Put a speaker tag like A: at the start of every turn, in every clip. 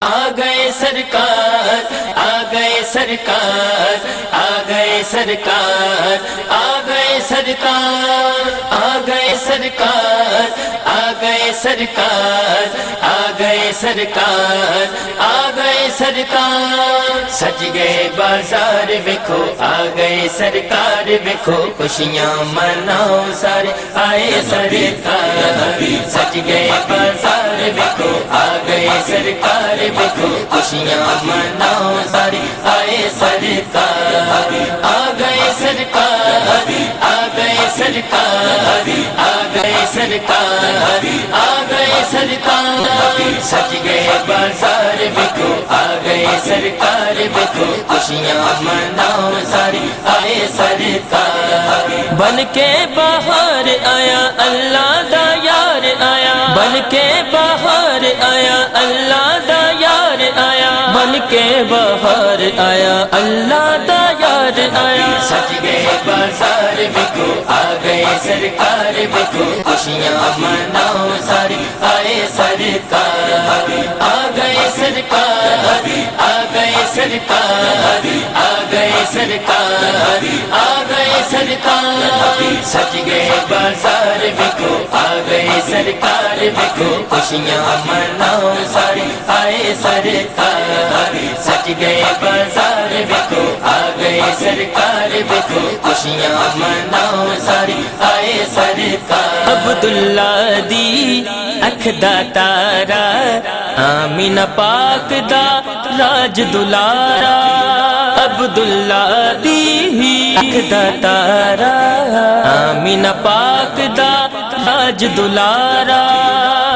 A: آ گئے سرکار، آ گئے سرکار، آ گئے سرکار، آ گئے سرکار، آ گئے سرکار، آ گئے سرکار، آ گئے سرکار، آ گئے سرکار، سج گئے بازار ویکھو، آ گئے سرکار ویکھو، خوشیاں مناؤ سارے آئے سرکار، سج گئے بازار ویکھو، آ گئے سرکار ویکھو، خوشیاں مناؤ ساری آئے سرکار، آ گئے سرکار، آ گئے سرکار، آ گئے سرکار، آ گئے سرکار، سج گئے بازار ویکھو، آ گئے سرکار ویکھو، خوشیاں مناؤ ساری آئے سرکار، بن کے باہر آیا اللہ دا یار آیا، بن کے باہر آیا اللہ دا یار آیا، بن کے باہر آیا اللہ دا یار آیا، سج گئے بازار ویکھو، آ گئے سرکار ویکھو، خوشیاں مناؤ ساری آئے سرکار، آ گئے سرکار، آ گئے سرکار، آ گئے سرکار، آ گئے سرکار، سج گئے بازار ویکھو، آ گئے سرکار ویکھو، خوشیاں مناؤ ساری آئے سرکار، سج گئے بازار ویکھو، آ گئے سرکار ویکھو، خوشیاں مناؤ ساری آئے سرکار، عبداللہ دی اکھ دا تارا، آمینہ پاک دا راج دلارا، عبداللہ دی اکھ دا تارا، آمینہ پاک دا راج دلارا،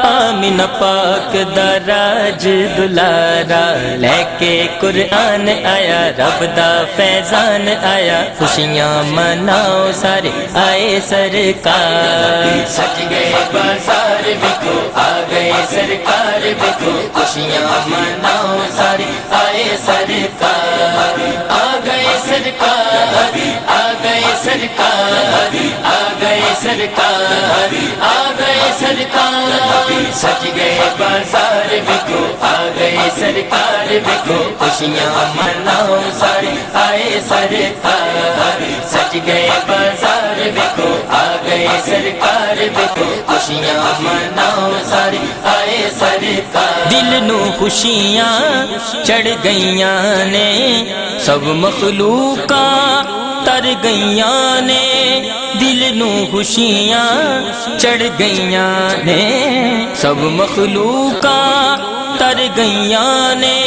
A: آمینہ پاک دا راج دلارا، لے کے قرآن آیا، رب دا فیضان آیا، خوشیاں مناؤ سارے آئے سرکار، سج گئے بازار ویکھو، آ گئے سرکار ویکھو، خوشیاں مناؤ سارے آئے سرکار، آ گئے سرکار، آ گئے سرکار، آ گئے سرکار، آ گئے سرکار، سج گئے بازار ویکھو، آ گئے سرکار ویکھو، خوشیاں مناؤ سارے آئے سرکار، سج گئے بازار ویکھو، آ گئے سرکار ویکھو، خوشیاں مناؤ سارے آئے سرکار، دل نو خوشیاں چڑھ گئیاں نے، سب مخلوقاں تر گئیاں نے، دل نو خوشیاں چڑھ گئیاں نے، سب مخلوقاں تر گئیاں نے،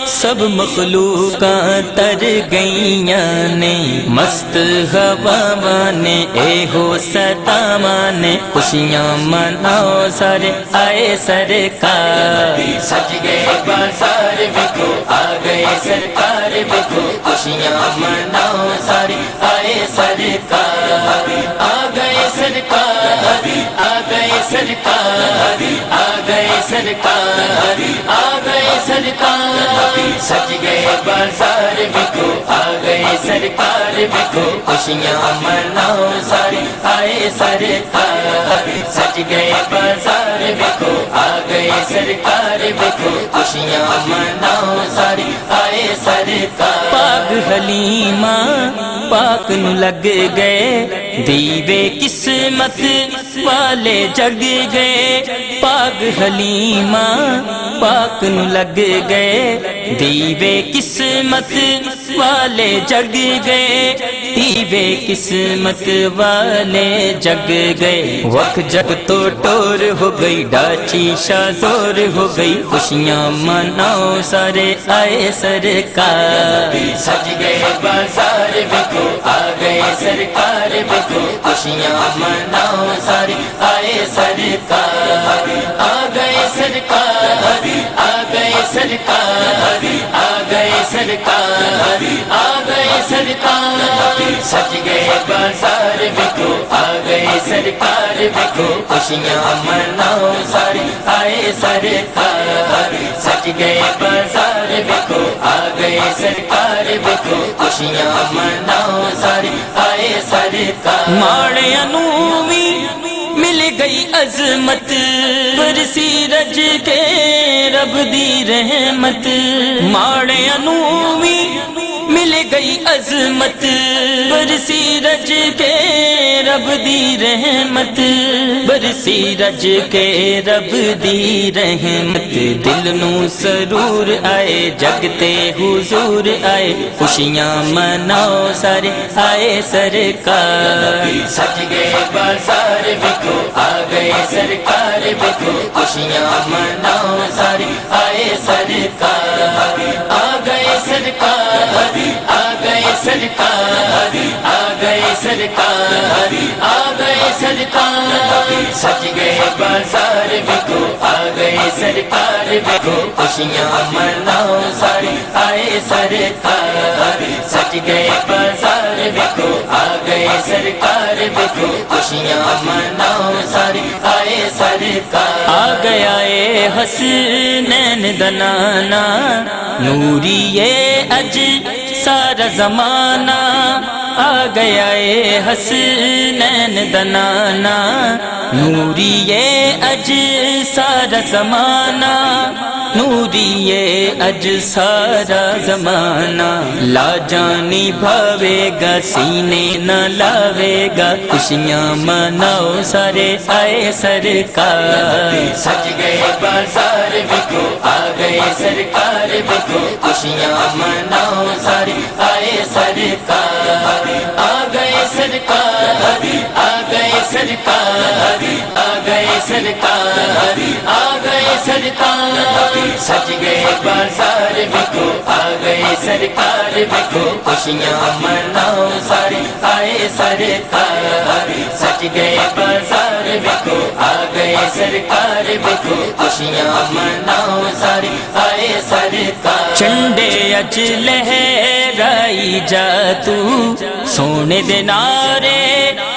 A: سب مخلوقاں تر گئیاں نے، مست ہواواں نے اے ہو سداواں نے، خوشیاں مناؤ سارے آئے سرکار، سج گئے بازار ویکھو، آ گئے سرکار ویکھو، خوشیاں مناؤ سارے آئے سرکار، آ گئے سرکار، آ گئے سرکار، آ گئے سرکار، آ گئے سرکار، سج گئے بازار ویکھو، آ گئے سرکار ویکھو، خوشیاں مناؤ سارے آئے سرکار، سج گئے بازار ویکھو، آ گئے سرکار ویکھو، خوشیاں مناؤ سارے آئے سرکار، پاک حلیمہ پاک نو لگ گئے دیوے قسمت والے جگ گئے، پاک حلیمہ پاک نو لگ گئے دیوے قسمت والے جگ گئے، دیوے قسمت والے جگ گئے، وقت جگ تو ٹور ہو گئی، ڈاچی شازور ہو گئی، خوشیاں مناؤ سارے آئے سرکار، سج گئے بازار ویکھو، آ گئے سرکار ویکھو، خوشیاں مناؤ سارے آئے سرکار، آ گئے سرکار، آ گئے سرکار، آ گئے سرکار، آ گئے سرکار، سج گئے بازار ویکھو، آ گئے سرکار ویکھو، خوشیاں مناؤ سارے آئے سرکار، سج گئے بازار ویکھو، آ گئے سرکار ویکھو، خوشیاں مناؤ سارے آئے سرکار، ماڑیاں نوں وی مل گئی عظمت برسی رج کے رب دی رحمت ماڑے انوی مل گئی عظمت برسی رج کے رب دی رحمت برسی رج کے رب دی رحمت دل نو سرور آئے جگتے حضور آئے خوشیاں مناؤ سارے آئے سرکار سج گئے بازار بکو آ گئے سرکار بکو خوشیاں مناؤ سارے آئے سرکار آ گئے سرکار آ گئے سرکار آ گئے سرکار آ گئے سرکار سج گئے بازار بکو آ گئے سرکار بکو خوشیاں مناؤ سارے آئے سرکار سج گئے بازار بکو آ گئے سرکار بکو خوشیاں مناؤ سارے آئے سرکار آ گیا اے حسنین دنانا نوری اج سارا زمانہ آ گیا اے حسنین دنانا نوری اج سارا زمانہ نوری اج سارا زمانہ لا جانی بھاوے گا سینے نہ لاوے گا خوشیاں مناؤ سارے آئے سرکار سج گئے بازار بکو آ گئے سرکار بکو خوشیاں مناؤ سارے آئے سرکار آ گئے سرکار آ گئے سرکار آ گئے سرکار آ گئے سرکار سج گئے بازار بکو آ گئے سرکار بکو خوشیاں مناؤ سارے آئے سرکار سج گئے بازار بکو آ گئے سرکار بکو خوشیاں مناؤ سارے آئے سرکار چنڈے اج لہرائی جا تو سونے دے نعرے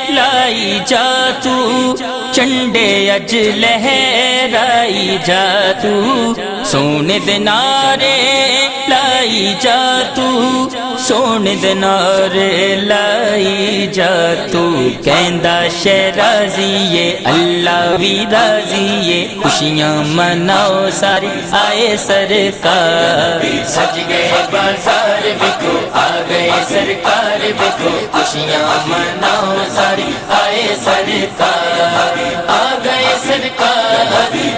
A: لائی جا تو چنڈے اج لہرائی جا تو سونے دے نعرے لائی جا تو سونے دے نعرے لائی جا تو کہندا شہرازی اللہ وی راضی خوشیاں مناؤ سارے آئے سرکار سج گئے بازار بکو آ گئے سرکار بکو خوشیاں مناؤ سارے آئے سرکار آ گئے سرکار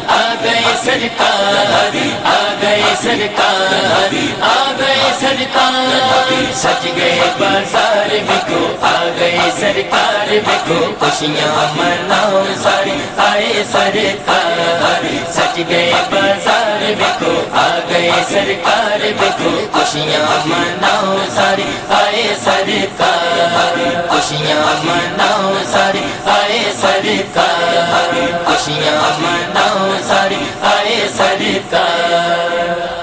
A: آ گئے سرکار آ گئے سرکار آ گئے سرکار سج گئے بازار بکو آ گئے سرکار بکو خوشیاں مناؤ سارے آئے سرکار سج گئے بازار بکو آ گئے سرکار بکو خوشیاں مناؤ سارے آئے سرکار خوشیاں مناؤ سارے آئے سرکار خوشیاں مناؤ سارے آئے سرکار